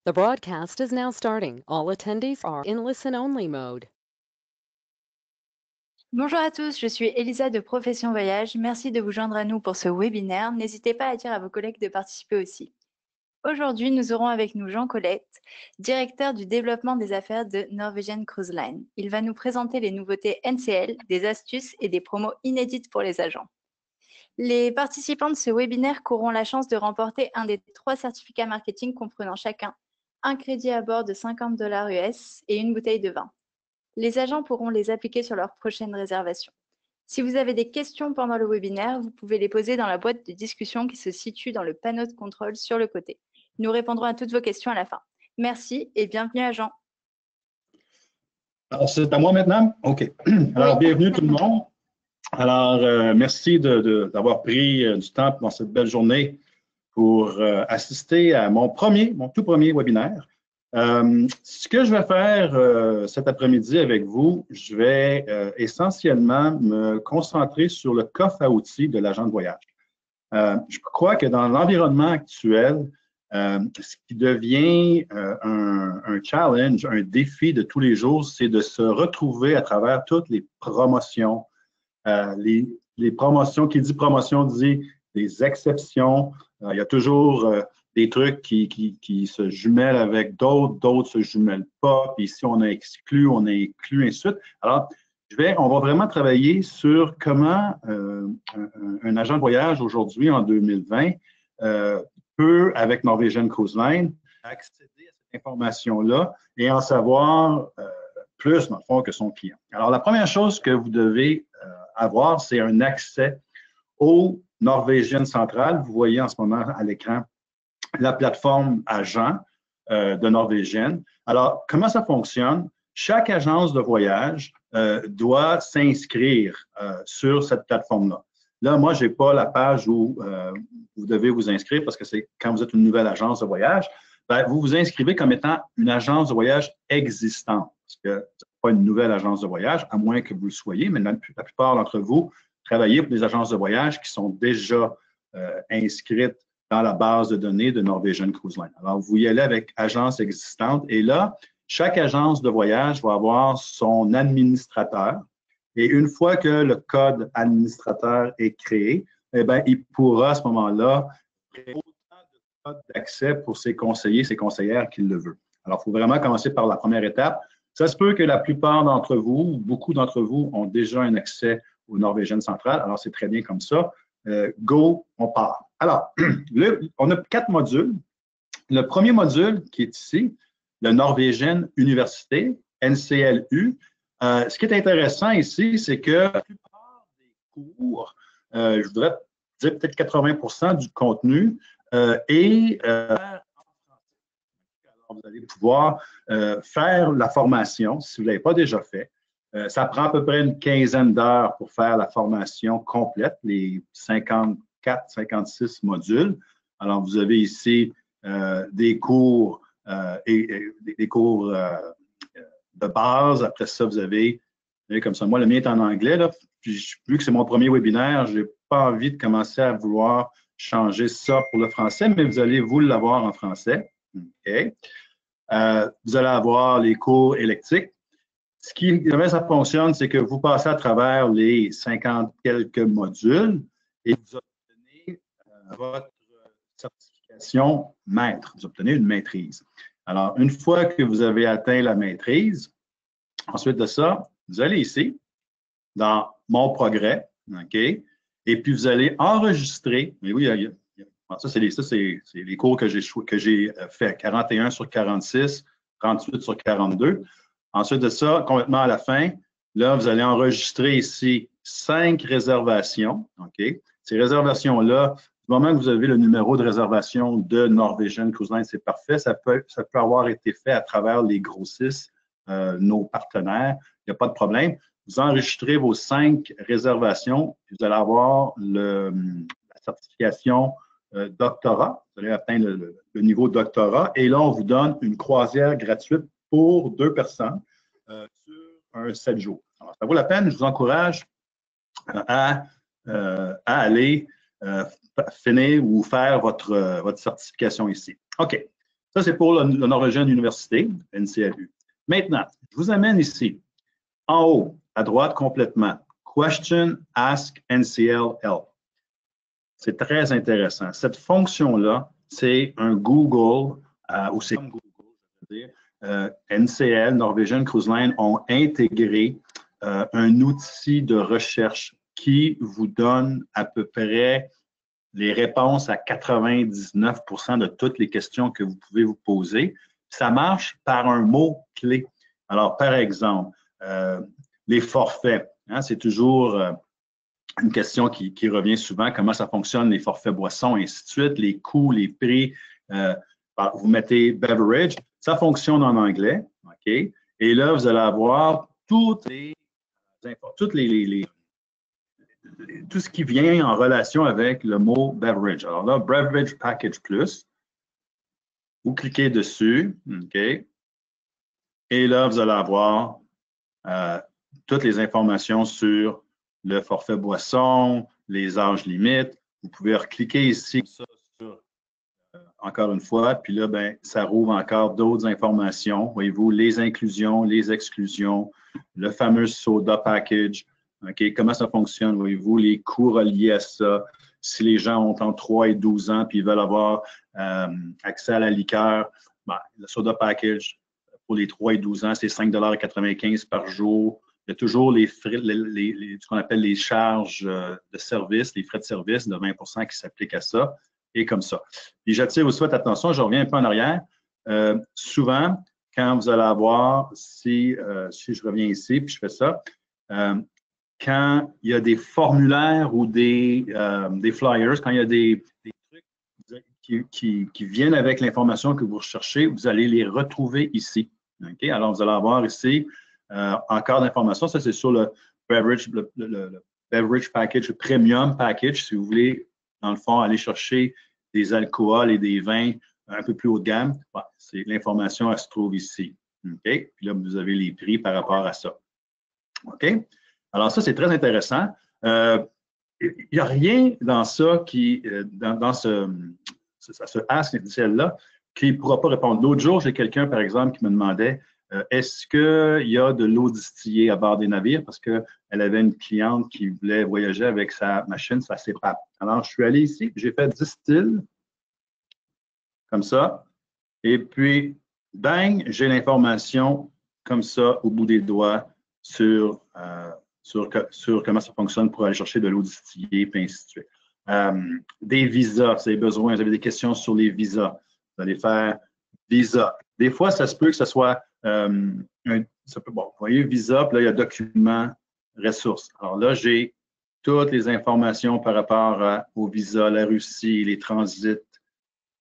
The broadcast is now starting. All attendees are in listen-only mode. Bonjour à tous, je suis Elisa de Profession Voyage. Merci de vous joindre à nous pour ce webinaire. N'hésitez pas à dire à vos collègues de participer aussi. Aujourd'hui, nous aurons avec nous Jean Colette, directeur du développement des affaires de Norwegian Cruise Line. Il va nous présenter les nouveautés NCL, des astuces et des promos inédites pour les agents. Les participants de ce webinaire auront la chance de remporter un des 3 certificats marketing comprenant chacun un crédit à bord de $50 US et une bouteille de vin. Les agents pourront les appliquer sur leur prochaine réservation. Si vous avez des questions pendant le webinaire, vous pouvez les poser dans la boîte de discussion qui se situe dans le panneau de contrôle sur le côté. Nous répondrons à toutes vos questions à la fin. Merci et bienvenue à Jean. Alors, c'est à moi maintenant? OK. Alors, Oui. bienvenue tout le monde. Alors, merci d'avoir pris du temps dans cette belle journée pour assister à mon tout premier webinaire. Ce que je vais faire cet après-midi avec vous, je vais essentiellement me concentrer sur le coffre à outils de l'agent de voyage. Je crois que dans l'environnement actuel, ce qui devient un challenge, un défi de tous les jours, c'est de se retrouver à travers toutes les promotions. Les promotions, qui dit promotion dit des exceptions. Il y a toujours des trucs qui se jumellent avec d'autres ne se jumellent pas. Puis si on a exclu, on a inclus, ainsi de suite. Alors, on va vraiment travailler sur comment un agent de voyage aujourd'hui, en 2020, peut, avec Norwegian Cruise Line, accéder à cette information-là et en savoir plus, dans le fond, que son client. Alors, la première chose que vous devez avoir, c'est un accès au Norwegian Central. Vous voyez en ce moment à l'écran la plateforme agent de Norwegian. Alors, comment ça fonctionne? Chaque agence de voyage doit s'inscrire sur cette plateforme-là. Là, moi, je n'ai pas la page où vous devez vous inscrire parce que c'est quand vous êtes une nouvelle agence de voyage, bien, vous vous inscrivez comme étant une agence de voyage existante. Parce que ce n'est pas une nouvelle agence de voyage, à moins que vous le soyez, mais la plupart d'entre vous travaillez pour des agences de voyage qui sont déjà inscrites dans la base de données de Norwegian Cruise Line. Alors, vous y allez avec agence existante et là, chaque agence de voyage va avoir son administrateur. Et une fois que le code administrateur est créé, eh bien, il pourra à ce moment-là créer autant de codes d'accès pour ses conseillers, ses conseillères qu'il le veut. Alors, il faut vraiment commencer par la première étape. Ça se peut que la plupart d'entre vous, ou beaucoup d'entre vous, ont déjà un accès au Norwegian Central. Alors, c'est très bien comme ça. Go, on part. Alors, on a 4 modules. Le premier module qui est ici, le Norwegian Université, NCLU. Ce qui est intéressant ici, c'est que la plupart des cours, je voudrais dire peut-être 80% du contenu est en français. Alors, vous allez pouvoir faire la formation si vous ne l'avez pas déjà fait. Ça prend à peu près une quinzaine d'heures pour faire la formation complète, les 54, 56 modules. Alors, vous avez ici des cours des cours de base. Après ça, vous avez comme ça. Moi, le mien est en anglais. Là, puis, vu que c'est mon premier webinaire, je n'ai pas envie de commencer à vouloir changer ça pour le français, mais vous allez vous l'avoir en français. OK. Vous allez avoir les cours électriques. Comment ça fonctionne, c'est que vous passez à travers les 50 quelques modules et vous obtenez votre certification maître. Vous obtenez une maîtrise. Alors, une fois que vous avez atteint la maîtrise, ensuite de ça, vous allez ici, dans Mon progrès, OK? Et puis, vous allez enregistrer. Mais oui, ça, c'est les cours que j'ai fait. 41 sur 46, 38 sur 42. Ensuite de ça, complètement à la fin, là, vous allez enregistrer ici 5 réservations. OK? Ces réservations-là, du moment que vous avez le numéro de réservation de Norwegian Cruise Line, c'est parfait. Ça peut avoir été fait à travers les grossistes, nos partenaires. Il n'y a pas de problème. Vous enregistrez vos 5 réservations. Vous allez avoir la certification doctorat. Vous allez atteindre le niveau doctorat. Et là, on vous donne une croisière gratuite pour 2 personnes sur un 7 jours. Alors, ça vaut la peine. Je vous encourage à aller finir ou faire votre certification ici. OK. Ça, c'est pour le Norwegian University, NCLU. Maintenant, je vous amène ici, en haut, à droite complètement. Question Ask NCL Help. C'est très intéressant. Cette fonction-là, c'est un Google, ou c'est comme Google, je veux dire, NCL, Norwegian Cruise Line, ont intégré un outil de recherche qui vous donne à peu près les réponses à 99% de toutes les questions que vous pouvez vous poser. Ça marche par un mot-clé. Alors, par exemple, les forfaits, hein, c'est toujours une question qui revient souvent, comment ça fonctionne, les forfaits boissons, et ainsi de suite, les coûts, les prix. Vous mettez beverage, ça fonctionne en anglais, OK? Et là, vous allez avoir tout ce qui vient en relation avec le mot beverage. Alors là, Beverage Package Plus, vous cliquez dessus, OK? Et là, vous allez avoir toutes les informations sur le forfait boisson, les âges limites. Vous pouvez recliquer ici sur, encore une fois, puis là, ben, ça rouvre encore d'autres informations. Voyez-vous, les inclusions, les exclusions, le fameux soda package, okay, comment ça fonctionne, voyez-vous, les coûts reliés à ça. Si les gens ont entre 3 et 12 ans puis ils veulent avoir accès à la liqueur, ben, le soda package pour les 3 et 12 ans, c'est 5,95 $ par jour. Il y a toujours les frais, ce qu'on appelle les charges de service, les frais de service de 20% qui s'appliquent à ça, et comme ça. Puis j'attire aussi votre attention, je reviens un peu en arrière. Souvent, quand vous allez avoir, si je reviens ici, puis je fais ça, quand il y a des formulaires ou des flyers, quand il y a des trucs qui viennent avec l'information que vous recherchez, vous allez les retrouver ici. Okay? Alors, vous allez avoir ici encore d'informations. Ça, c'est sur le beverage, le beverage package, le premium package, si vous voulez, dans le fond, aller chercher des alcools et des vins un peu plus haut de gamme. Bon, l'information, elle se trouve ici. Okay? Puis là, vous avez les prix par rapport à ça. OK? Alors, ça, c'est très intéressant. Il n'y a rien dans ça dans ce ask initial-là qui ne pourra pas répondre. L'autre jour, j'ai quelqu'un, par exemple, qui me demandait est-ce qu'il y a de l'eau distillée à bord des navires? Parce qu'elle avait une cliente qui voulait voyager avec sa machine, sa CPAP. Alors, je suis allé ici, j'ai fait distill, comme ça, et puis, bang, j'ai l'information comme ça au bout des doigts sur comment ça fonctionne pour aller chercher de l'eau distillée, puis ainsi de suite. Des visas, vous avez besoin, vous avez des questions sur les visas. Vous allez faire visa. Des fois, ça se peut que ce soit bon, vous voyez, visa, puis là, il y a document, ressources. Alors là, j'ai toutes les informations par rapport au visa, la Russie, les transits,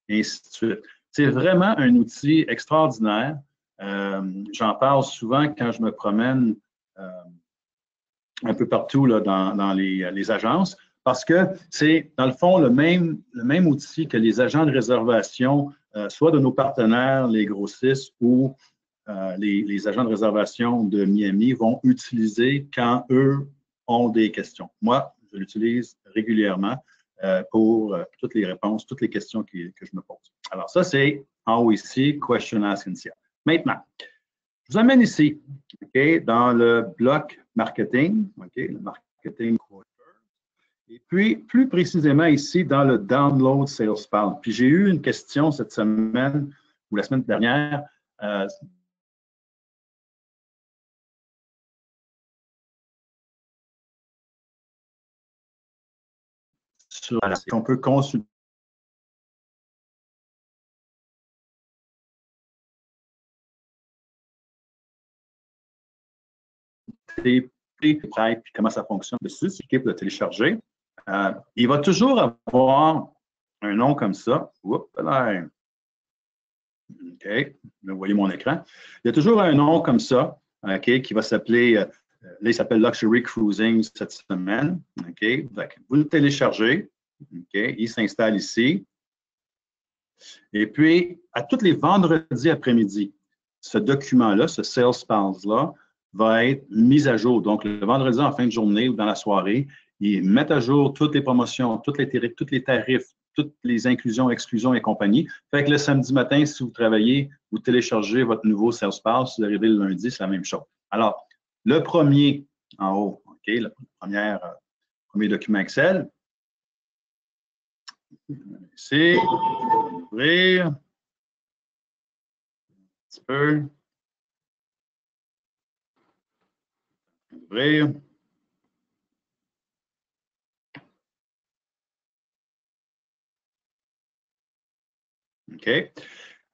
et ainsi de suite. C'est vraiment un outil extraordinaire. J'en parle souvent quand je me promène un peu partout là, dans les agences, parce que c'est, dans le fond, le même outil que les agents de réservation, soit de nos partenaires, les grossistes, ou les agents de réservation de Miami vont utiliser quand eux ont des questions. Moi, je l'utilise régulièrement pour toutes les réponses, toutes les questions que je me pose. Alors, ça, c'est en haut ici, Question Ask Initial. Maintenant, je vous amène ici, okay, dans le bloc marketing, okay, le marketing quarter, et puis plus précisément ici dans le download sales funnel. Puis j'ai eu une question cette semaine ou la semaine dernière. Sur on peut consulter puis comment ça fonctionne dessus, c'est pour le télécharger. Il va toujours avoir un nom comme ça. Oups, là. OK, vous voyez mon écran. Il y a toujours un nom comme ça, OK, qui va s'appeler, là, il s'appelle Luxury Cruising cette semaine. OK, vous le téléchargez. OK, il s'installe ici. Et puis, à tous les vendredis après-midi, ce document-là, ce sales files-là, va être mis à jour. Donc, le vendredi en fin de journée ou dans la soirée, ils mettent à jour toutes les promotions, tous les tarifs, toutes les inclusions, exclusions et compagnie. Fait que le samedi matin, si vous travaillez, vous téléchargez votre nouveau Salesforce, si vous arrivez le lundi, c'est la même chose. Alors, le premier en haut, OK, le premier document Excel, c'est ouvrir un petit peu. Ouvrir. OK.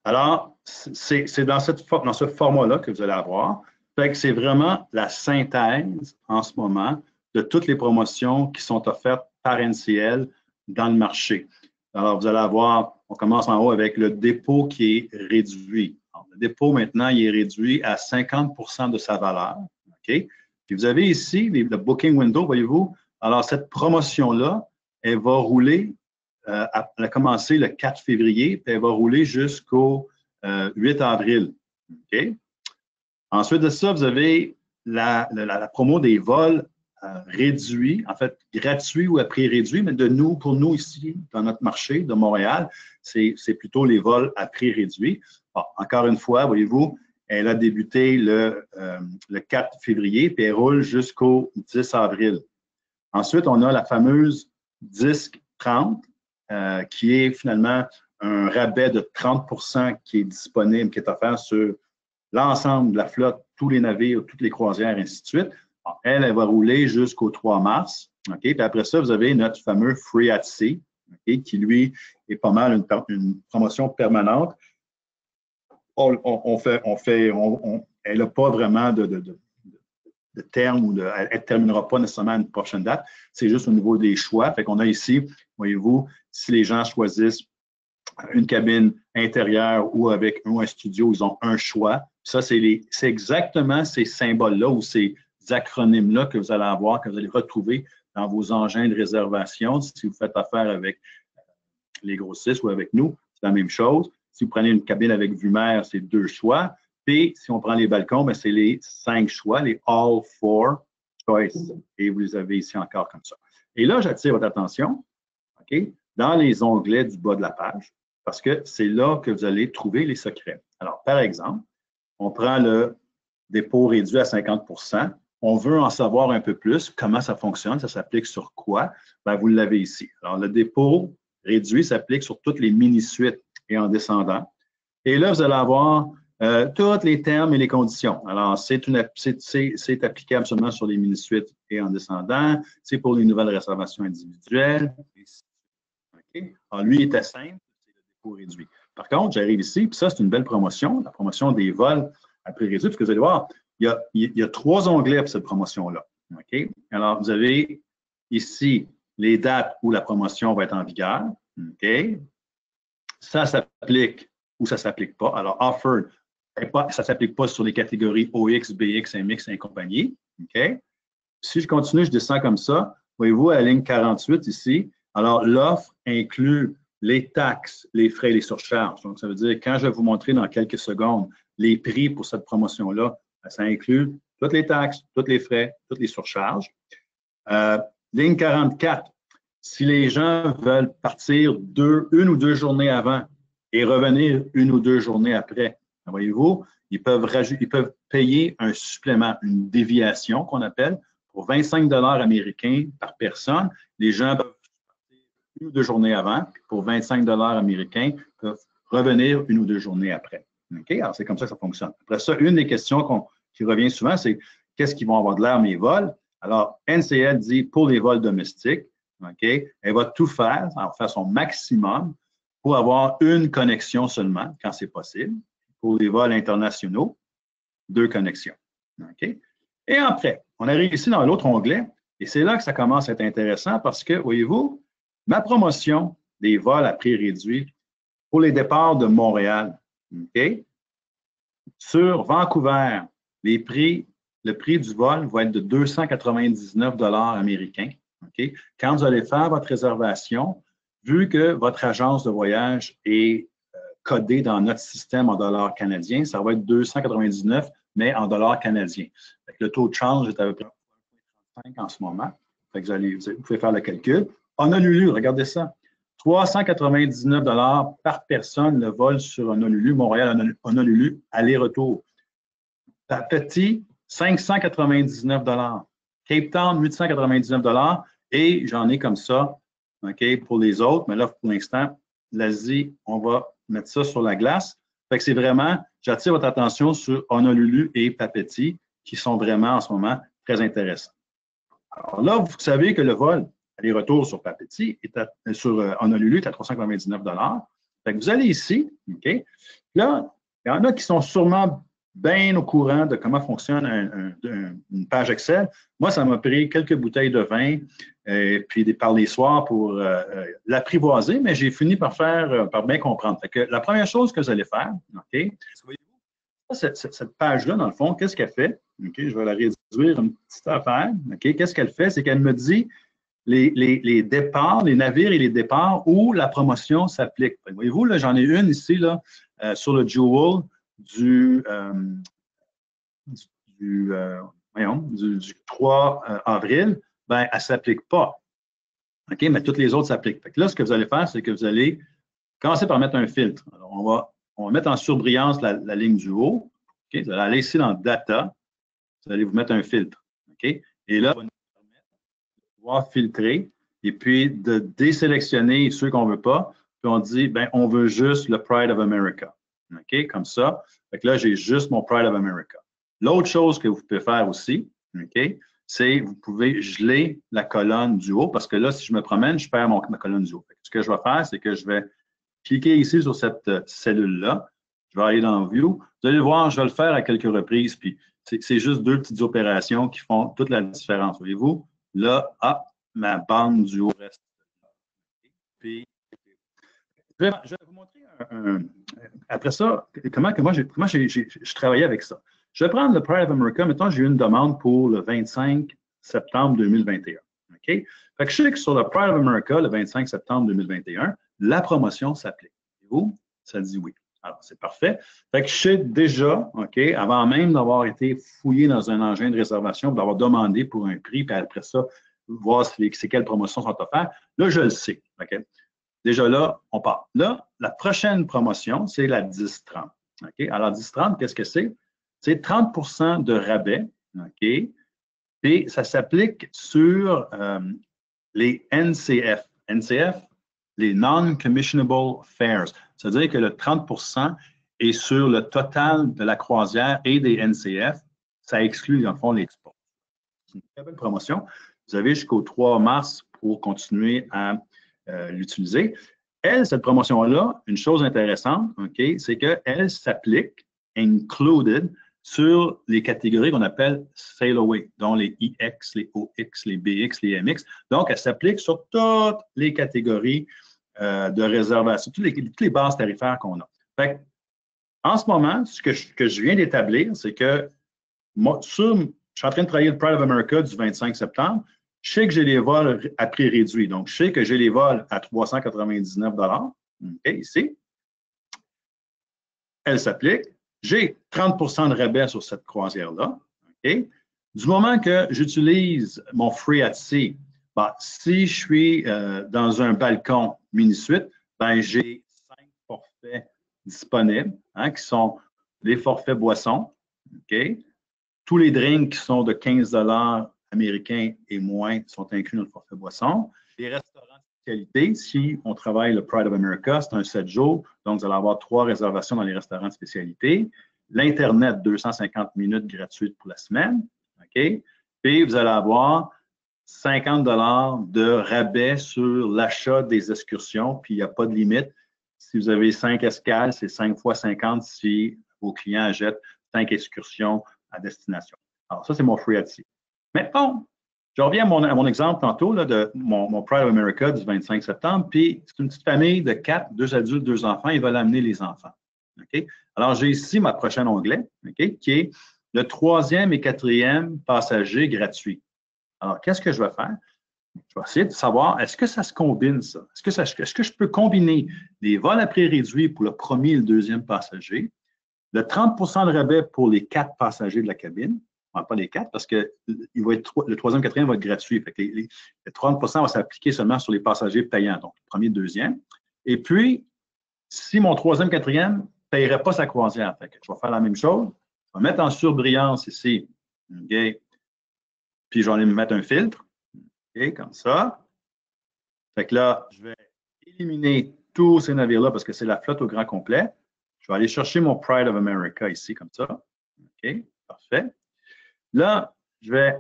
Alors, c'est dans ce format-là que vous allez avoir. Fait que c'est vraiment la synthèse en ce moment de toutes les promotions qui sont offertes par NCL dans le marché. Alors, vous allez avoir, on commence en haut avec le dépôt qui est réduit. Alors, le dépôt, maintenant, il est réduit à 50% de sa valeur. OK? Puis vous avez ici le booking window, voyez-vous. Alors, cette promotion-là, elle va rouler, elle a commencé le 4 février, puis elle va rouler jusqu'au 8 avril. OK? Ensuite de ça, vous avez la promo des vols réduits, en fait, gratuits ou à prix réduit, mais pour nous ici, dans notre marché de Montréal, c'est plutôt les vols à prix réduit. Bon, encore une fois, voyez-vous, elle a débuté le 4 février, puis elle roule jusqu'au 10 avril. Ensuite, on a la fameuse Disque 30, qui est finalement un rabais de 30% qui est disponible, qui est offert sur l'ensemble de la flotte, tous les navires, toutes les croisières, ainsi de suite. Alors, elle va rouler jusqu'au 3 mars. OK? Puis après ça, vous avez notre fameux Free at Sea, OK? Qui, lui, est pas mal une promotion permanente. Elle n'a pas vraiment de terme ou elle ne terminera pas nécessairement à une prochaine date. C'est juste au niveau des choix. Fait qu'on a ici, voyez-vous, si les gens choisissent une cabine intérieure ou avec un studio, ils ont un choix. Ça, c'est exactement ces symboles-là ou ces acronymes-là que vous allez avoir, que vous allez retrouver dans vos engins de réservation. Si vous faites affaire avec les grossistes ou avec nous, c'est la même chose. Si vous prenez une cabine avec vue mer, c'est 2 choix. Puis, si on prend les balcons, c'est les 5 choix, les All 4 Choice. Et vous les avez ici encore comme ça. Et là, j'attire votre attention, OK, dans les onglets du bas de la page, parce que c'est là que vous allez trouver les secrets. Alors, par exemple, on prend le dépôt réduit à 50%. On veut en savoir un peu plus, comment ça fonctionne, ça s'applique sur quoi? Bien, vous l'avez ici. Alors, le dépôt réduit s'applique sur toutes les mini-suites et en descendant. Et là, vous allez avoir tous les termes et les conditions. Alors, c'est applicable seulement sur les mini-suites et en descendant. C'est pour les nouvelles réservations individuelles. Okay. Alors, lui, il était simple, c'est le dépôt réduit. Par contre, j'arrive ici, puis ça, c'est une belle promotion, la promotion des vols à prix réduit, parce que vous allez voir, il y a 3 onglets pour cette promotion-là. Okay. Alors, vous avez ici les dates où la promotion va être en vigueur. Okay. Ça s'applique ou ça ne s'applique pas. Alors, offered, ça ne s'applique pas sur les catégories OX, BX, MX et compagnie. Okay. Si je continue, je descends comme ça. Voyez-vous, à la ligne 48 ici, alors l'offre inclut les taxes, les frais et les surcharges. Donc, ça veut dire, quand je vais vous montrer dans quelques secondes les prix pour cette promotion-là, ça inclut toutes les taxes, tous les frais, toutes les surcharges. Ligne 44, si les gens veulent partir une ou deux journées avant et revenir une ou deux journées après, voyez-vous, ils peuvent payer un supplément, une déviation qu'on appelle, pour 25 $ américains par personne. Les gens peuvent partir une ou deux journées avant, pour 25 $ américains, peuvent revenir une ou deux journées après. Okay? Alors, c'est comme ça que ça fonctionne. Après ça, une des questions qui revient souvent, c'est qu'est-ce qui vont avoir de l'air mes vols? Alors, NCL dit pour les vols domestiques, okay, elle va tout faire, elle va faire son maximum pour avoir une connexion seulement, quand c'est possible. Pour les vols internationaux, 2 connexions. Okay? Et après, on arrive ici dans l'autre onglet, et c'est là que ça commence à être intéressant parce que, voyez-vous, ma promotion des vols à prix réduit pour les départs de Montréal, okay? Sur Vancouver, le prix du vol va être de 299 $ américains. Okay? Quand vous allez faire votre réservation, vu que votre agence de voyage est codée dans notre système en dollars canadiens, ça va être 299, mais en dollars canadiens. Le taux de change est à peu près 1,35 en ce moment. Fait que vous pouvez faire le calcul. Honolulu, regardez ça. 399 $ par personne le vol sur Honolulu, Montréal, Honolulu, aller-retour. Papeete, 599 $. Cape Town, 899 $. Et j'en ai comme ça, OK, pour les autres. Mais là, pour l'instant, l'Asie, on va mettre ça sur la glace. Fait que c'est vraiment, j'attire votre attention sur Honolulu et Papeete, qui sont vraiment en ce moment très intéressants. Alors là, vous savez que le vol aller-retour sur Papeete, sur Honolulu, est à 399 $. Fait que vous allez ici, OK? Là, il y en a qui sont sûrement bien au courant de comment fonctionne une page Excel. Moi, ça m'a pris quelques bouteilles de vin puis par les soirs pour l'apprivoiser, mais j'ai fini par bien comprendre. Fait que la première chose que vous allez faire, OK? Cette page-là, dans le fond, qu'est-ce qu'elle fait? OK, je vais la réduire une petite affaire. OK, qu'est-ce qu'elle fait? C'est qu'elle me dit les départs, les navires et les départs où la promotion s'applique. Voyez-vous, là, j'en ai une ici là, sur le Jewel du 3 avril. Ben, elle ne s'applique pas. OK, mais toutes les autres s'appliquent. Fait que là, ce que vous allez faire, c'est que vous allez commencer par mettre un filtre. Alors, on va mettre en surbrillance la ligne du haut. OK, vous allez aller ici dans Data. Vous allez vous mettre un filtre. OK? Et là, ça va nous permettre de pouvoir filtrer et puis de désélectionner ceux qu'on ne veut pas. Puis on dit, ben, on veut juste le Pride of America. OK? Comme ça. Fait que là, j'ai juste mon Pride of America. L'autre chose que vous pouvez faire aussi, OK, c'est vous pouvez geler la colonne du haut parce que là, si je me promène, je perds ma colonne du haut. Fait que ce que je vais faire, c'est que je vais cliquer ici sur cette cellule-là. Je vais aller dans View. Vous allez voir, je vais le faire à quelques reprises. Puis c'est juste deux petites opérations qui font toute la différence. Voyez-vous? Là, ma bande du haut reste. Puis, je vais vous montrer après ça, comment je travaillais avec ça. Je vais prendre le Pride of America. Mettons, j'ai eu une demande pour le 25 septembre 2021. OK? Fait que je sais que sur le Pride of America, le 25 septembre 2021, la promotion s'applique. Voyez-vous? Ça dit oui. Alors, c'est parfait. Fait que je sais déjà, OK, avant même d'avoir été fouillé dans un engin de réservation, d'avoir demandé pour un prix, puis après ça, voir c'est quelles promotions sont offertes, là, je le sais. OK? Déjà là, on part. Là, la prochaine promotion, c'est la 10-30. OK? Alors, 10-30, qu'est-ce que c'est? C'est 30 % de rabais. OK? Et ça s'applique sur les NCF. NCF, les Non-Commissionable Fares. C'est-à-dire que le 30 % est sur le total de la croisière et des NCF. Ça exclut, dans le fond, l'export. C'est une très belle promotion. Vous avez jusqu'au 3 mars pour continuer à l'utiliser. Cette promotion-là, une chose intéressante, OK, c'est qu'elle s'applique, included, sur les catégories qu'on appelle Sail Away, dont les IX, les OX, les BX, les MX. Donc, elle s'applique sur toutes les catégories de réservation, toutes les bases tarifaires qu'on a. Fait, en ce moment, ce que je viens d'établir, c'est que moi, je suis en train de travailler le Pride of America du 25 septembre. Je sais que j'ai les vols à prix réduit. Donc, je sais que j'ai les vols à 399 $. OK, ici. Elle s'applique. J'ai 30 % de rabais sur cette croisière-là. OK? Du moment que j'utilise mon Free at Sea, si je suis dans un balcon mini-suite, j'ai 5 forfaits disponibles, qui sont les forfaits boissons. OK? Tous les drinks qui sont de 15 $ américains et moins sont inclus dans le forfait boisson. Les restaurants de spécialité, si on travaille le Pride of America, c'est un 7 jours, donc vous allez avoir 3 réservations dans les restaurants de spécialité. L'Internet, 250 minutes gratuites pour la semaine. OK? Puis vous allez avoir 50 $ de rabais sur l'achat des excursions, puis il n'y a pas de limite. Si vous avez 5 escales, c'est 5 fois 50 si vos clients achètent 5 excursions à destination. Alors, ça, c'est mon Free at Sea. Maintenant, je reviens à mon exemple tantôt là, de mon Pride of America du 25 septembre, puis c'est une petite famille de 4, 2 adultes, 2 enfants, ils veulent amener les enfants. OK? Alors, j'ai ici ma prochaine onglet, OK, qui est le 3e et 4e passager gratuit. Alors, qu'est-ce que je vais faire? Je vais essayer de savoir, est-ce que ça se combine, ça? Est-ce que je peux combiner les vols à prix réduit pour le 1er et le 2e passager, le 30 % de rabais pour les 4 passagers de la cabine, pas les 4 parce que le troisième, quatrième va être gratuit. Fait que le 30 va s'appliquer seulement sur les passagers payants, donc le premier, deuxième. Et puis, si mon troisième, quatrième ne paierait pas sa croisière, fait que je vais faire la même chose. Je vais mettre en surbrillance ici. OK? Puis, je vais aller me mettre un filtre. OK? Comme ça. Fait que là, je vais éliminer tous ces navires-là parce que c'est la flotte au grand complet. Je vais aller chercher mon Pride of America ici, comme ça. OK? Parfait. Là, je vais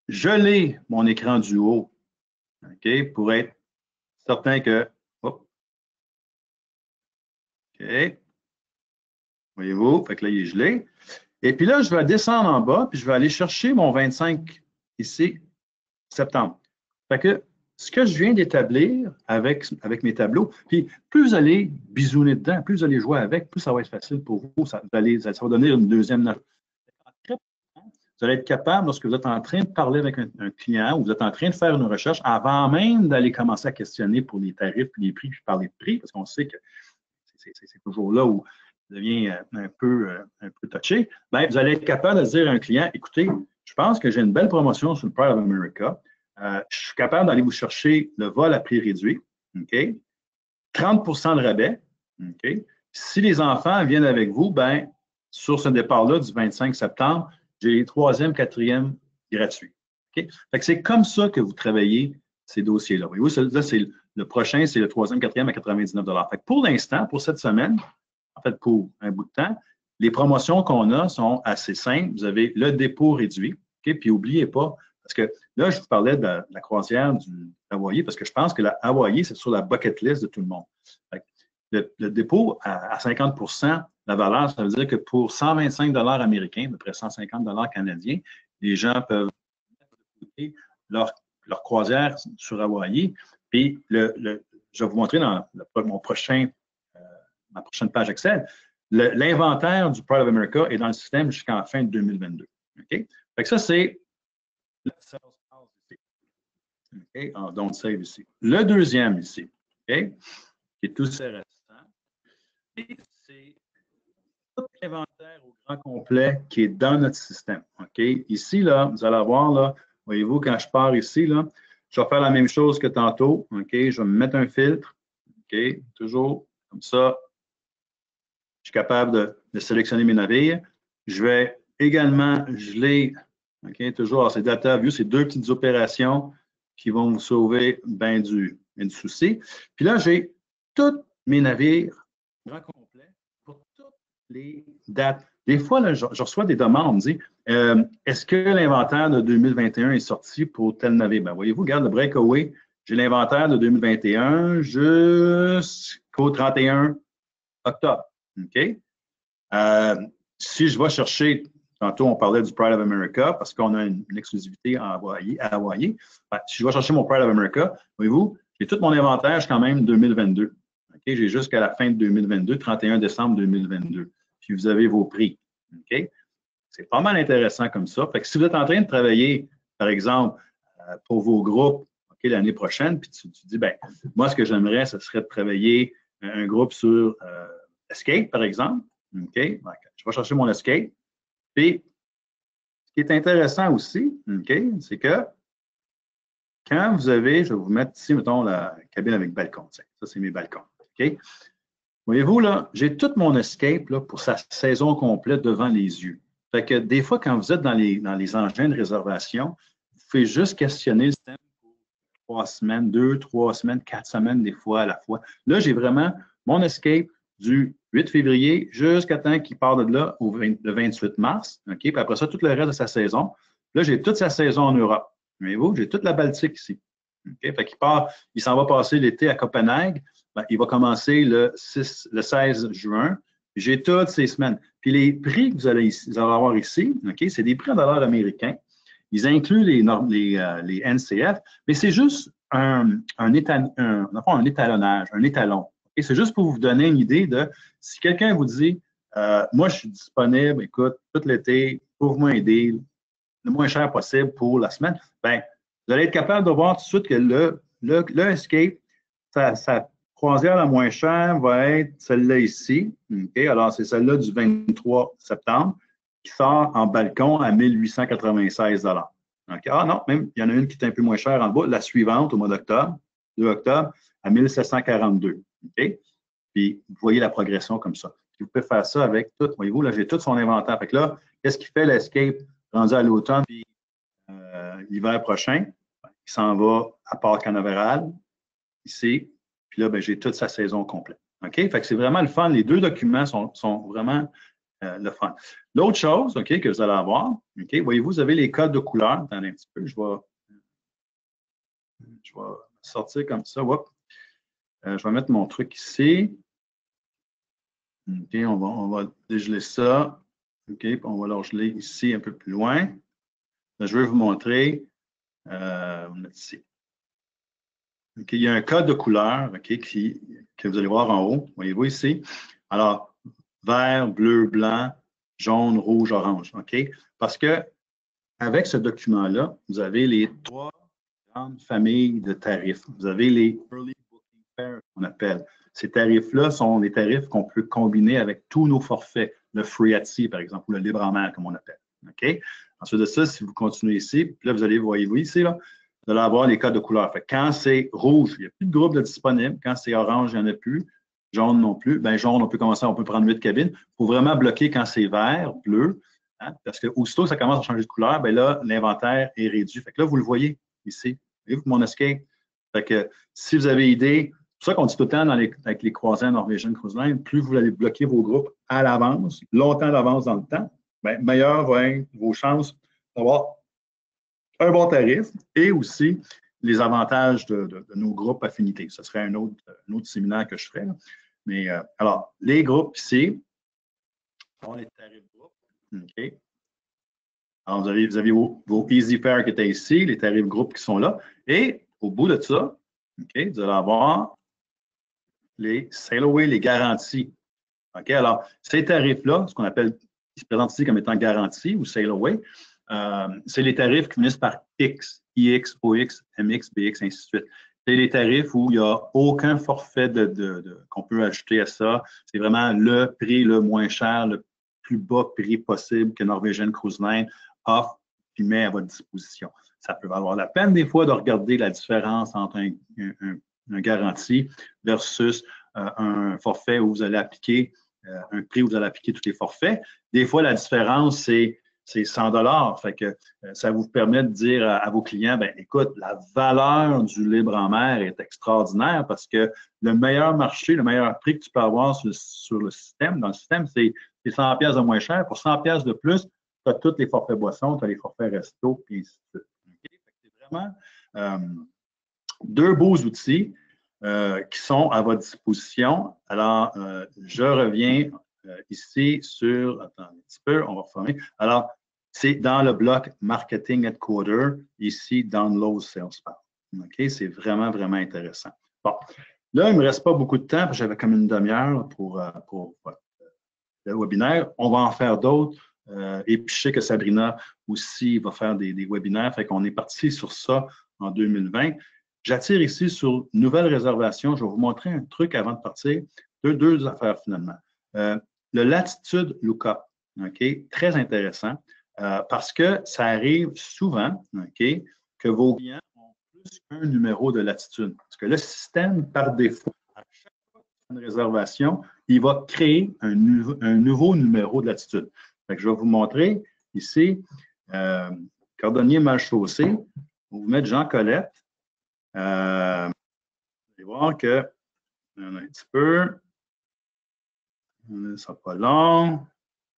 geler mon écran du haut. OK? Pour être certain que. Oh, OK. Voyez-vous? Fait que là, il est gelé. Et puis là, je vais descendre en bas, puis je vais aller chercher mon 25 ici, septembre. Fait que ce que je viens d'établir avec mes tableaux, puis plus vous allez bisouner dedans, plus vous allez jouer avec, plus ça va être facile pour vous. Ça va donner une deuxième note. Vous allez être capable, lorsque vous êtes en train de parler avec un client ou vous êtes en train de faire une recherche, avant même d'aller commencer à questionner pour les tarifs, puis les prix, puis parler de prix, parce qu'on sait que c'est toujours là où ça devient un peu touché, bien, vous allez être capable de dire à un client, écoutez, je pense que j'ai une belle promotion sur le Pride of America. Je suis capable d'aller vous chercher le vol à prix réduit. OK? 30 de rabais. OK? Si les enfants viennent avec vous, ben, sur ce départ-là du 25 septembre, j'ai les troisième, quatrième gratuits. OK? Fait que c'est comme ça que vous travaillez ces dossiers-là. Voyez-vous, là, c'est le prochain, c'est le troisième, quatrième à 99 $. Fait que pour l'instant, pour cette semaine, en fait, pour un bout de temps, les promotions qu'on a sont assez simples. Vous avez le dépôt réduit. OK? Puis n'oubliez pas, parce que là, je vous parlais de la croisière du Hawaii, parce que je pense que la Hawaii, c'est sur la bucket list de tout le monde. Le dépôt à 50 la valeur, ça veut dire que pour 125 $ américains, à peu près 150 $ canadiens, les gens peuvent mettre leur croisière sur Hawaii. Puis, je vais vous montrer dans ma prochaine page Excel, l'inventaire du Pride of America est dans le système jusqu'en fin de 2022. OK? Fait que ça, c'est le sales house ici. OK? Alors, don't save ici. Le deuxième ici, OK? Qui est tout récent. Et c'est tout l'inventaire au grand complet qui est dans notre système. OK? Ici, là, vous allez voir, là, voyez-vous, quand je pars ici, là, je vais faire la même chose que tantôt. OK? Je vais me mettre un filtre. OK? Toujours comme ça. Je suis capable de sélectionner mes navires. Je vais également geler, OK, toujours, c'est Data View, c'est deux petites opérations qui vont vous sauver bien du souci. Puis là, j'ai tous mes navires grand complet pour toutes les dates. Des fois, là, je reçois des demandes, on me dit, est-ce que l'inventaire de 2021 est sorti pour tel navire? Ben, voyez-vous, regarde le Breakaway, j'ai l'inventaire de 2021 jusqu'au 31 octobre. OK? Si je vais chercher, tantôt on parlait du Pride of America parce qu'on a une exclusivité à Hawaii. Si je vais chercher mon Pride of America, voyez-vous, j'ai tout mon inventaire jusqu'à même 2022. OK? J'ai jusqu'à la fin de 2022, 31 décembre 2022. Puis vous avez vos prix. OK? C'est pas mal intéressant comme ça. Fait que si vous êtes en train de travailler, par exemple, pour vos groupes, OK, l'année prochaine, puis tu dis, ben, moi, ce que j'aimerais, ce serait de travailler un groupe sur Escape, par exemple. OK? Je vais chercher mon Escape. Puis, ce qui est intéressant aussi, OK, c'est que quand vous avez, je vais vous mettre ici, mettons, la cabine avec balcon. Tiens, ça, c'est mes balcons. OK? Voyez-vous, là, j'ai tout mon Escape là, pour sa saison complète devant les yeux. Fait que des fois, quand vous êtes dans les engins de réservation, vous pouvez juste questionner le système pour 3 semaines, 2, 3 semaines, 4 semaines, des fois à la fois. Là, j'ai vraiment mon Escape du 8 février jusqu'à temps qu'il part de là le 28 mars. OK? Puis après ça, tout le reste de sa saison. Là, j'ai toute sa saison en Europe. Voyez-vous, j'ai toute la Baltique ici. OK? Fait qu'il part, il s'en va passer l'été à Copenhague. Ben, il va commencer le 16 juin. J'ai toutes ces semaines. Puis les prix que vous allez avoir ici, OK, c'est des prix en dollars américains. Ils incluent les NCF, mais c'est juste un étalonnage, un étalon. Et c'est juste pour vous donner une idée de si quelqu'un vous dit moi, je suis disponible, écoute, tout l'été, trouve-moi un deal, le moins cher possible pour la semaine, bien, vous allez être capable de voir tout de suite que le Escape, sa croisière la moins chère va être celle-là ici. OK? Alors, c'est celle-là du 23 septembre qui sort en balcon à 1896 $. Okay? Ah non, même, il y en a une qui est un peu moins chère en bas. La suivante, au mois d'octobre, 2 octobre, à 1742. Okay? Puis, vous voyez la progression comme ça. Puis vous pouvez faire ça avec tout. Voyez-vous, là, j'ai tout son inventaire. Fait que là, qu'est-ce qu'il fait l'Escape rendu à l'automne, puis l'hiver prochain? Il s'en va à Port-Canaveral, ici. Puis là, ben, j'ai toute sa saison complète. OK? Fait que c'est vraiment le fun. Les deux documents sont vraiment le fun. L'autre chose, OK, que vous allez avoir, OK, voyez-vous, vous avez les codes de couleur. Attendez un petit peu, je vais sortir comme ça. Je vais mettre mon truc ici. OK, on va dégeler ça. OK, puis on va le geler ici un peu plus loin. Là, je vais vous montrer. On va mettre ici. OK, il y a un code de couleur, OK, que vous allez voir en haut. Voyez-vous ici? Alors, vert, bleu, blanc, jaune, rouge, orange. OK? Parce que avec ce document-là, vous avez les 3 grandes familles de tarifs. Vous avez les Early Booking Fares qu'on appelle. Ces tarifs-là sont des tarifs qu'on peut combiner avec tous nos forfaits, le Free at Sea, par exemple, ou le libre en mer, comme on appelle. OK? Ensuite de ça, si vous continuez ici, puis là, vous allez, voyez-vous ici, là, vous allez avoir les codes de couleur. Fait que quand c'est rouge, il n'y a plus de groupe de disponible. Quand c'est orange, il n'y en a plus. Jaune non plus. Bien, jaune, on peut commencer, on peut prendre 8 cabines. Il faut vraiment bloquer quand c'est vert, bleu, hein, parce que aussitôt ça commence à changer de couleur, bien là, l'inventaire est réduit. Fait que là, vous le voyez ici. Voyez-vous mon Escape? Fait que si vous avez idée, c'est pour ça qu'on dit tout le temps avec les croisières Norwegian Cruise Line, plus vous allez bloquer vos groupes à l'avance, longtemps d'avance dans le temps, bien, meilleures vont être vos chances d'avoir un bon tarif et aussi les avantages de nos groupes affinités. Ce serait un autre séminaire que je ferais. Mais alors, les groupes ici, sont les tarifs groupes. OK. Alors, vous avez vos Easy Fare qui étaient ici, les tarifs groupes qui sont là. Et au bout de ça, OK, vous allez avoir les Sail Away, les garanties. OK. Alors, ces tarifs-là, ce qu'on appelle, ils se présentent ici comme étant garantis ou Sail Away, c'est les tarifs qui finissent par X, IX, OX, MX, BX, ainsi de suite. C'est les tarifs où il n'y a aucun forfait qu'on peut ajouter à ça. C'est vraiment le prix le moins cher, le plus bas prix possible que Norwegian Cruise Line offre et met à votre disposition. Ça peut valoir la peine des fois de regarder la différence entre un garantie versus un forfait où vous allez appliquer un prix où vous allez appliquer tous les forfaits. Des fois, la différence, c'est 100 $. Fait que ça vous permet de dire à vos clients, ben écoute, la valeur du libre en mer est extraordinaire parce que le meilleur marché, le meilleur prix que tu peux avoir sur le système, dans le système, c'est 100 $ de moins cher. Pour 100 $ de plus, tu as tous les forfaits boissons, tu as les forfaits resto, puis ainsi de suite. Okay? C'est vraiment deux beaux outils qui sont à votre disposition. Alors, je reviens ici sur, attendez un petit peu, on va reformer. Alors, c'est dans le bloc Marketing Headquarter, ici, Download Salesforce. OK? C'est vraiment, vraiment intéressant. Bon, là, il ne me reste pas beaucoup de temps, j'avais comme une demi-heure pour le webinaire. On va en faire d'autres. Et puis, je sais que Sabrina aussi va faire des webinaires. Fait qu'on est parti sur ça en 2020. J'attire ici sur nouvelles réservations. Je vais vous montrer un truc avant de partir. Deux affaires finalement. Le Latitude Lookup, OK? Très intéressant parce que ça arrive souvent, OK, que vos clients ont plus qu'un numéro de latitude. Parce que le système, par défaut, à chaque fois qu'il y a une réservation, il va créer un nouveau numéro de latitude. Fait que je vais vous montrer ici, cordonnier mal chaussé, vous mettre Jean Colette. Vous allez voir que, un petit peu, ça sera pas long.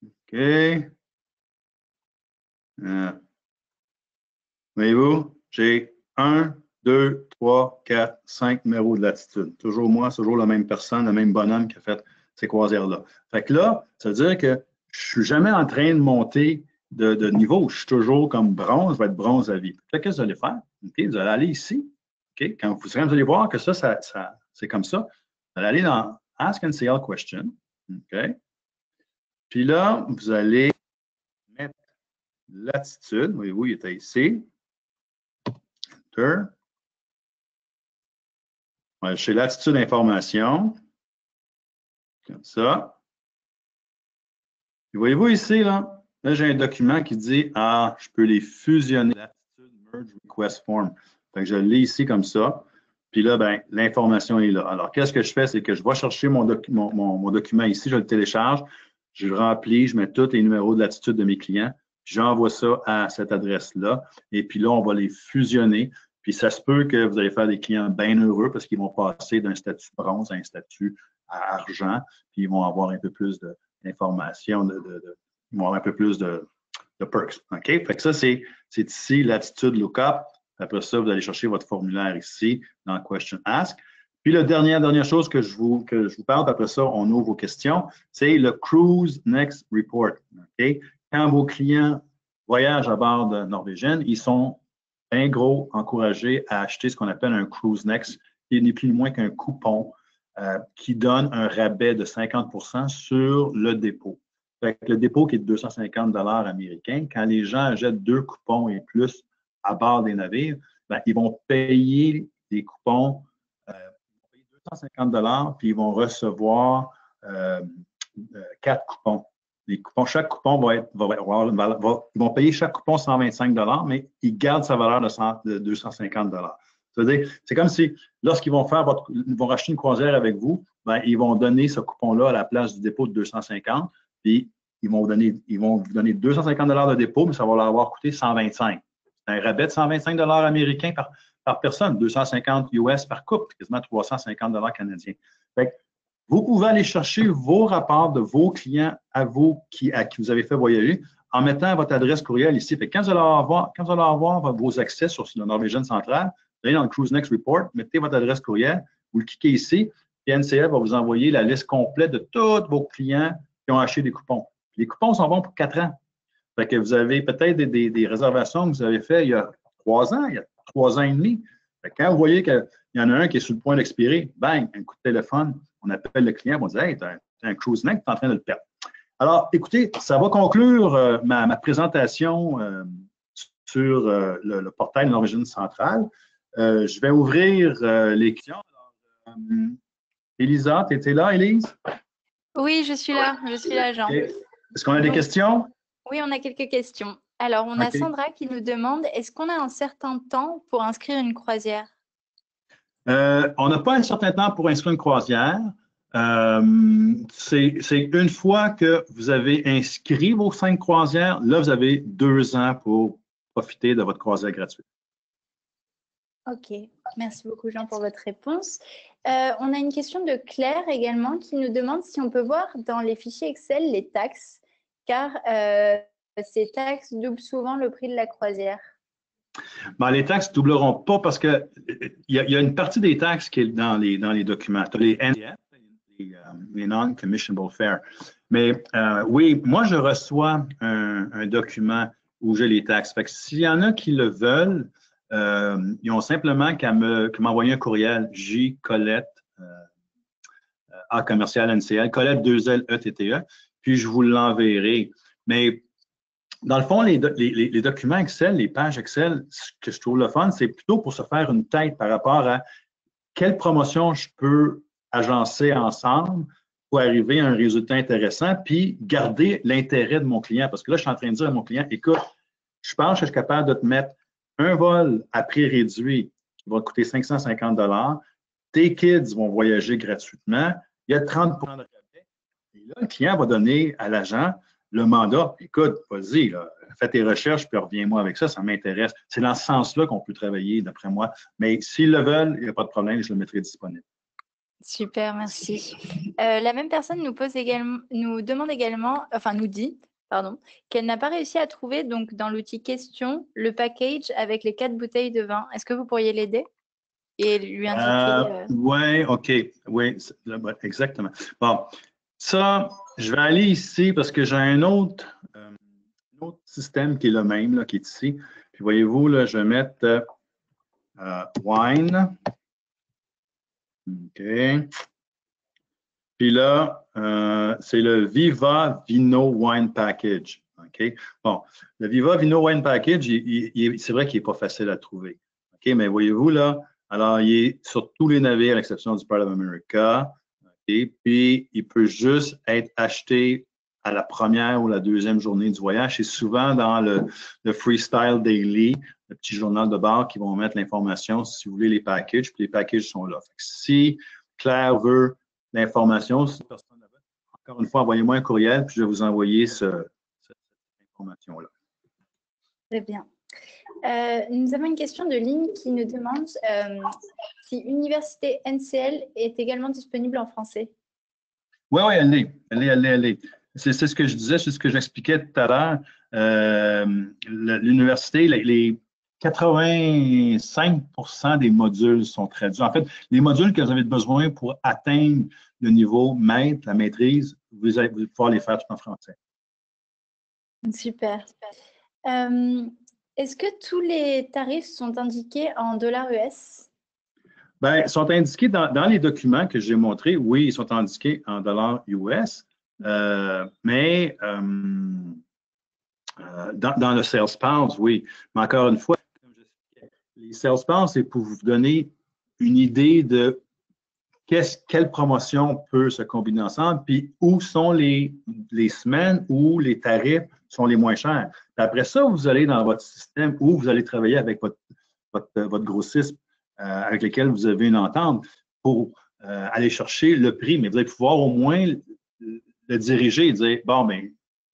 OK. Voyez-vous, j'ai 1, 2, 3, 4, 5 numéros de latitude. Toujours moi, toujours la même personne, le même bonhomme qui a fait ces croisières-là. Fait que là, ça veut dire que je ne suis jamais en train de monter de niveau. Je suis toujours comme bronze, je vais être bronze à vie. Fait que qu'est-ce que vous allez faire? OK, vous allez aller ici. OK, quand vous allez voir que ça c'est comme ça. Vous allez aller dans Ask and Say All Question. OK. Puis là, vous allez mettre latitude. Voyez-vous, il était ici. Enter. Ouais, chez latitude information. Comme ça. Puis voyez-vous ici, là, Là, j'ai un document qui dit, ah, je peux les fusionner. Latitude Merge Request Form. Fait que je l'ai ici comme ça. Puis là, ben, l'information est là. Alors, qu'est-ce que je fais? C'est que je vais chercher mon document ici, je le télécharge, je le remplis, je mets tous les numéros de latitude de mes clients, j'envoie ça à cette adresse-là. Et puis là, on va les fusionner. Puis ça se peut que vous allez faire des clients bien heureux parce qu'ils vont passer d'un statut bronze à un statut à argent, puis ils vont avoir un peu plus d'informations, ils vont avoir un peu plus de perks. OK? Fait que ça, c'est ici l'attitude lookup. Après ça, vous allez chercher votre formulaire ici dans Question Ask. Puis la dernière chose que je vous parle, après ça, on ouvre aux questions, c'est le Cruise Next Report. OK? Quand vos clients voyagent à bord de Norvégienne, ils sont bien gros encouragés à acheter ce qu'on appelle un Cruise Next, qui n'est plus ni moins qu'un coupon qui donne un rabais de 50% sur le dépôt. Fait que le dépôt qui est de 250 $ américains, quand les gens achètent 2 coupons et plus à bord des navires, ben, ils vont payer des coupons, 250 $, puis ils vont recevoir 4 coupons. Les coupons, chaque coupon ils vont payer chaque coupon 125 $, mais ils gardent sa valeur de 250 $. C'est-à-dire, c'est comme si, lorsqu'ils vont racheter une croisière avec vous, ben, ils vont donner ce coupon-là à la place du dépôt de 250, puis ils vont vous donner 250 $ de dépôt, mais ça va leur avoir coûté 125. C'est un rabais de 125 $ américains par personne, 250 US par couple, quasiment 350 $ canadiens. Fait que vous pouvez aller chercher vos rapports de vos clients à qui vous avez fait voyager en mettant votre adresse courriel ici. Fait que quand vous allez avoir vos accès sur le Norvégienne centrale, vous allez dans le Cruise Next Report, mettez votre adresse courriel, vous le cliquez ici, puis NCL va vous envoyer la liste complète de tous vos clients qui ont acheté des coupons. Les coupons sont bons pour 4 ans. Fait que vous avez peut-être des réservations que vous avez faites il y a 3 ans, il y a 3 ans et demi. Fait que quand vous voyez qu'il y en a un qui est sur le point d'expirer, bang, un coup de téléphone, on appelle le client, on dit « Hey, tu as un Cruise Next, tu es en train de le perdre. » Alors, écoutez, ça va conclure ma présentation sur le portail de Norvégienne centrale. Je vais ouvrir les questions. Elisa, tu étais là, Élise? Oui, je suis là, Jean. Okay. Est-ce qu'on a des questions? Oui, on a quelques questions. Alors, on a Sandra qui nous demande, est-ce qu'on a un certain temps pour inscrire une croisière? On n'a pas un certain temps pour inscrire une croisière. C'est une fois que vous avez inscrit vos 5 croisières, là, vous avez 2 ans pour profiter de votre croisière gratuite. OK. Merci beaucoup, Jean, pour votre réponse. On a une question de Claire également qui nous demande si on peut voir dans les fichiers Excel les taxes, car ces taxes doublent souvent le prix de la croisière. Ben, les taxes ne doubleront pas parce qu'il y a une partie des taxes qui est dans les documents. Tu as les NCF, les Non-Commissionable Fare. Mais oui, moi, je reçois un document où j'ai les taxes. Fait que s'il y en a qui le veulent, ils ont simplement qu'à m'envoyer un courriel, J-Colette, A commercial NCL, Colette 2L-E-T-T-E, puis je vous l'enverrai. Mais dans le fond, les documents Excel, les pages Excel, ce que je trouve le fun, c'est plutôt pour se faire une tête par rapport à quelle promotion je peux agencer ensemble pour arriver à un résultat intéressant, puis garder l'intérêt de mon client. Parce que là, je suis en train de dire à mon client, écoute, je pense que je suis capable de te mettre un vol à prix réduit qui va te coûter 550 $. Tes kids vont voyager gratuitement. Il y a 30 % de rabais. Et là, le client va donner à l'agent le mandat. Écoute, vas-y, fais tes recherches, puis reviens-moi avec ça, ça m'intéresse. C'est dans ce sens-là qu'on peut travailler, d'après moi. Mais s'ils le veulent, il n'y a pas de problème, je le mettrai disponible. Super, merci. La même personne nous demande également, enfin nous dit, pardon, qu'elle n'a pas réussi à trouver donc dans l'outil question le package avec les 4 bouteilles de vin. Est-ce que vous pourriez l'aider et lui indiquer? Oui, OK. Oui, exactement. Bon, ça, je vais aller ici parce que j'ai un autre système qui est le même, là, qui est ici. Puis voyez-vous, là, je vais mettre wine. OK. Puis là, c'est le Viva Vino Wine Package. OK? Bon, le Viva Vino Wine Package, c'est vrai qu'il n'est pas facile à trouver. OK? Mais voyez-vous là, alors il est sur tous les navires à l'exception du Pride of America. OK? Puis il peut juste être acheté à la première ou la deuxième journée du voyage. C'est souvent dans le Freestyle Daily, le petit journal de bord, qui vont mettre l'information, si vous voulez, les packages, puis les packages sont là. Fait que si Claire veut l'information, si personne n'a, encore une fois, envoyez-moi un courriel, puis je vais vous envoyer cette information-là. Très bien. Nous avons une question de Lynn qui nous demande si Université NCL est également disponible en français. Oui, oui, elle l'est. C'est ce que je disais, c'est ce que j'expliquais tout à l'heure. L'université, les 85% des modules sont traduits. En fait, les modules que vous avez besoin pour atteindre le niveau maître, la maîtrise, vous allez pouvoir les faire tout en français. Super. Est-ce que tous les tarifs sont indiqués en dollars US? Bien, ils sont indiqués dans les documents que j'ai montrés. Oui, ils sont indiqués en dollars US, mais dans le Sales Pass, oui. Mais encore une fois, comme j'expliquais, les Sales Pass, c'est pour vous donner une idée de quelle promotion peut se combiner ensemble, puis où sont les semaines où les tarifs sont les moins chers. Puis après ça, vous allez dans votre système où vous allez travailler avec votre grossiste avec lequel vous avez une entente pour aller chercher le prix, mais vous allez pouvoir au moins le diriger et dire, bon, bien,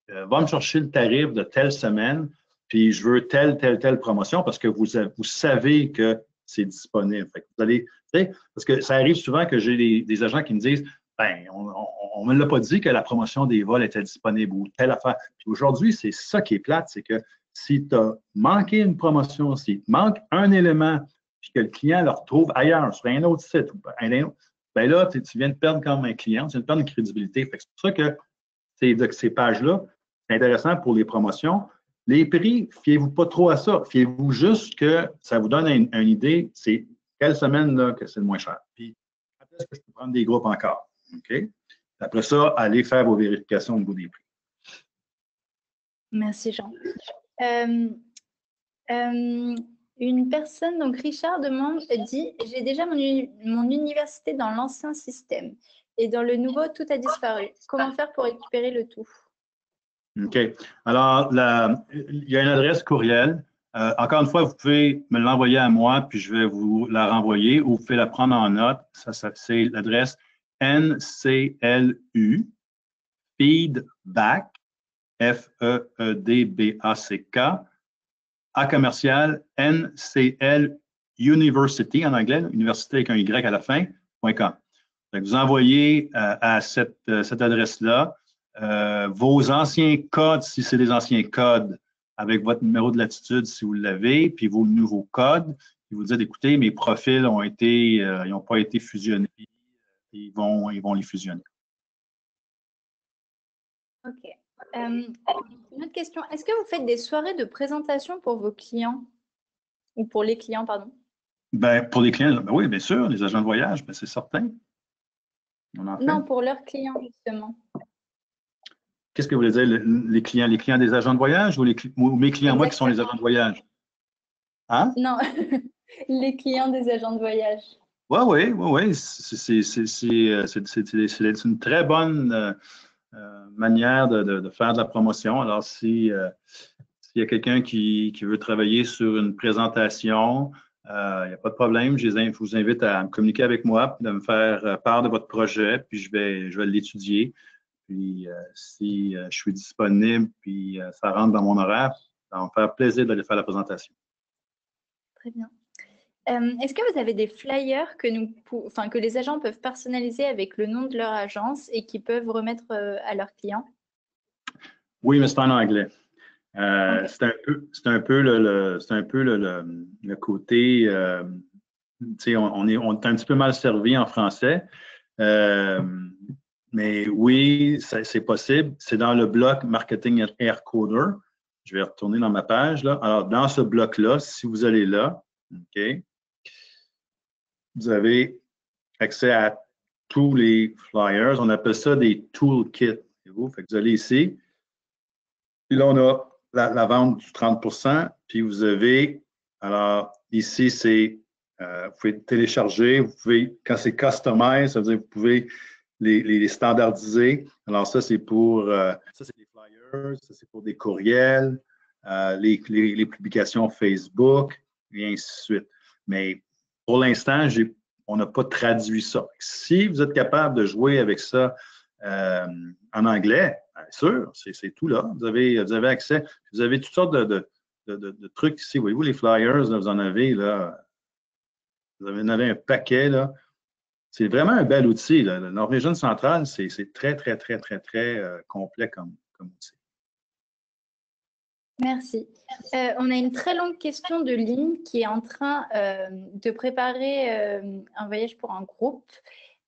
va me chercher le tarif de telle semaine, puis je veux telle promotion parce que vous savez que c'est disponible. Fait que vous allez, parce que ça arrive souvent que j'ai des agents qui me disent, ben, on ne me l'a pas dit que la promotion des vols était disponible ou telle affaire. Puis aujourd'hui, c'est ça qui est plate, c'est que si tu as manqué une promotion, s'il te manque un élément, puis que le client le retrouve ailleurs, sur un autre site, ben là, tu viens de perdre comme un client, tu viens de perdre une crédibilité. Fait que c'est pour ça que ces pages-là, c'est intéressant pour les promotions. Les prix, fiez-vous pas trop à ça. Fiez-vous juste que ça vous donne une idée, c'est quelle semaine là, que c'est le moins cher. Puis, est-ce que je peux prendre des groupes encore? OK? Après ça, allez faire vos vérifications au niveau des prix. Merci, Jean. Une personne, donc Richard, dit « J'ai déjà mon université dans l'ancien système et dans le nouveau, tout a disparu. Comment faire pour récupérer le tout? » OK. Alors, il y a une adresse courriel. Encore une fois, vous pouvez me l'envoyer à moi, puis je vais vous la renvoyer ou vous pouvez la prendre en note. Ça c'est l'adresse NCLU feedback, FEEDBACK, à commercial NCL University en anglais, université avec un Y à la fin, .com. Donc, vous envoyez à cette adresse-là vos anciens codes, si c'est des anciens codes, avec votre numéro de latitude, si vous l'avez, puis vos nouveaux codes. Puis vous dites, écoutez, mes profils n'ont pas été fusionnés. Ils vont les fusionner. OK. Une autre question. Est-ce que vous faites des soirées de présentation pour vos clients? Ou pour les clients, pardon? Ben, pour les clients, ben oui, bien sûr, les agents de voyage, ben, c'est certain. On en fait. Non, pour leurs clients, justement. Qu'est-ce que vous voulez dire, les clients des agents de voyage ou mes clients, exactement. Moi, qui sont les agents de voyage? Hein? Non, les clients des agents de voyage. Oui. C'est une très bonne manière de faire de la promotion. Alors, s'il y a quelqu'un qui veut travailler sur une présentation, il n'y a pas de problème. Je vous invite à me communiquer avec moi, de me faire part de votre projet, puis je vais l'étudier. Puis, si je suis disponible, puis ça rentre dans mon horaire, ça va me faire plaisir d'aller faire la présentation. Très bien. Est-ce que vous avez des flyers que les agents peuvent personnaliser avec le nom de leur agence et qui peuvent remettre à leurs clients? Oui, mais c'est en anglais. Okay. C'est un peu le côté, on est un petit peu mal servi en français. Mais oui, c'est possible. C'est dans le bloc Marketing Air Coder. Je vais retourner dans ma page. Là. Alors, dans ce bloc-là, si vous allez là, OK, vous avez accès à tous les flyers. On appelle ça des toolkits. Vous allez ici. Puis là, on a la vente du 30 %. Puis vous avez, alors ici, c'est, vous pouvez télécharger. Vous pouvez, quand c'est customize, ça veut dire que vous pouvez les standardiser. Alors, ça, c'est pour ça, c'est des flyers, ça, c'est pour des courriels, les publications Facebook, et ainsi de suite. Mais pour l'instant, on n'a pas traduit ça. Si vous êtes capable de jouer avec ça en anglais, bien sûr, c'est tout là. Vous avez accès. Vous avez toutes sortes de trucs ici. Voyez-vous, les flyers, là, vous en avez là. Vous en avez un paquet là. C'est vraiment un bel outil. Là. La Norvégienne centrale, c'est très, très, très, très, très complet comme outil. Merci. On a une très longue question de Lynn qui est en train de préparer un voyage pour un groupe.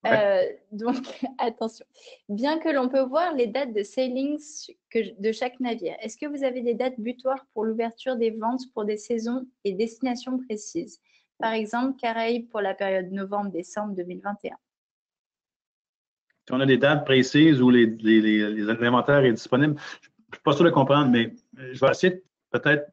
Ouais. Donc, attention. Bien que l'on peut voir les dates de sailing de chaque navire, est-ce que vous avez des dates butoirs pour l'ouverture des ventes pour des saisons et destinations précises? Par exemple, Caraïbes pour la période novembre-décembre 2021. Si on a des dates précises où l'inventaire est disponible, je ne suis pas sûr de comprendre, mais je vais essayer peut-être.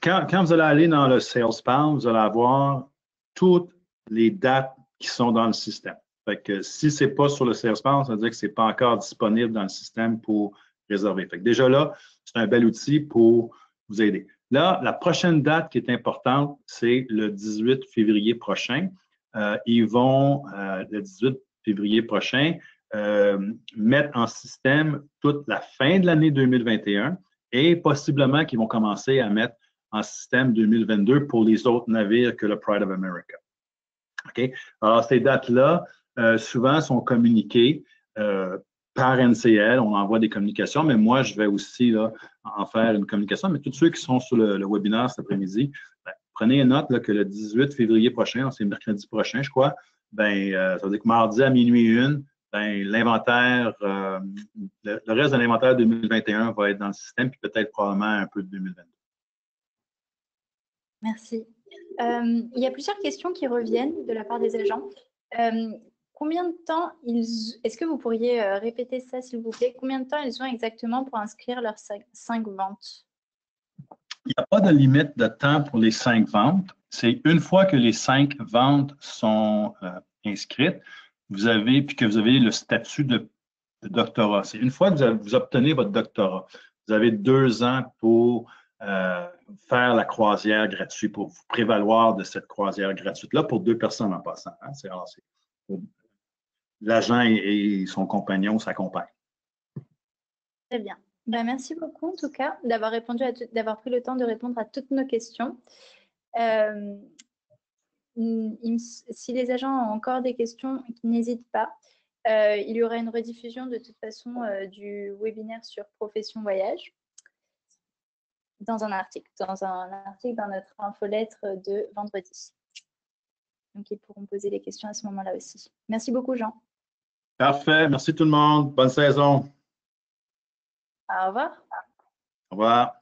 Quand vous allez aller dans le SalesPal, vous allez avoir toutes les dates qui sont dans le système. Fait que si ce n'est pas sur le SalesPal, ça veut dire que ce n'est pas encore disponible dans le système pour réserver. Fait que déjà là, c'est un bel outil pour vous aider. Là, la prochaine date qui est importante, c'est le 18 février prochain. Ils vont, le 18 février prochain, mettre en système toute la fin de l'année 2021 et possiblement qu'ils vont commencer à mettre en système 2022 pour les autres navires que le Pride of America. OK? Alors, ces dates-là, souvent, sont communiquées par NCL. On envoie des communications, mais moi, je vais aussi là, en faire une communication. Mais tous ceux qui sont sur le webinaire cet après-midi, prenez note là, que le 18 février prochain, c'est mercredi prochain, je crois, ça veut dire que mardi à minuit 1, l'inventaire, le reste de l'inventaire 2021 va être dans le système, puis peut-être probablement un peu de 2022. Merci. Il y a plusieurs questions qui reviennent de la part des agents. Combien de temps est-ce que vous pourriez répéter ça, s'il vous plaît? Combien de temps ils ont exactement pour inscrire leurs 5 ventes? Il n'y a pas de limite de temps pour les 5 ventes. C'est une fois que les 5 ventes sont inscrites, puis que vous avez le statut de doctorat. C'est une fois que vous obtenez votre doctorat, vous avez 2 ans pour faire la croisière gratuite, pour vous prévaloir de cette croisière gratuite-là pour 2 personnes en passant. Hein? L'agent et son compagnon s'accompagnent. Très bien. Ben, merci beaucoup, en tout cas, d'avoir pris le temps de répondre à toutes nos questions. Si les agents ont encore des questions, qu'ils n'hésitent pas. Il y aura une rediffusion de toute façon du webinaire sur Profession Voyage dans un article dans notre infolettre de vendredi. Donc, ils pourront poser les questions à ce moment-là aussi. Merci beaucoup, Jean. Parfait. Merci tout le monde. Bonne saison. Au revoir. Au revoir.